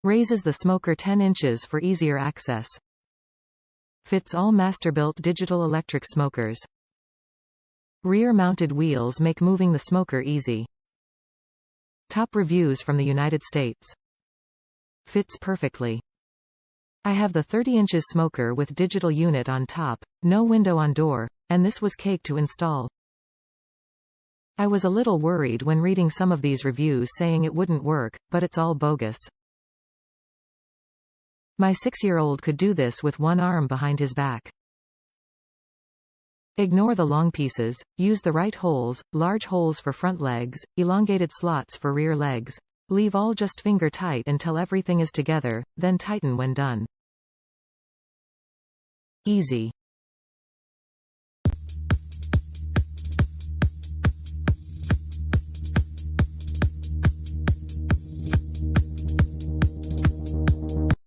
Raises the smoker 10 inches for easier access. Fits all Masterbuilt digital electric smokers. Rear-mounted wheels make moving the smoker easy. Top reviews from the United States. Fits perfectly. I have the 30 inches smoker with digital unit on top, no window on door, and this was cake to install. I was a little worried when reading some of these reviews saying it wouldn't work, but it's all bogus. My 6-year-old could do this with one arm behind his back. Ignore the long pieces, use the right holes, large holes for front legs, elongated slots for rear legs. Leave all just finger tight until everything is together, then tighten when done. Easy.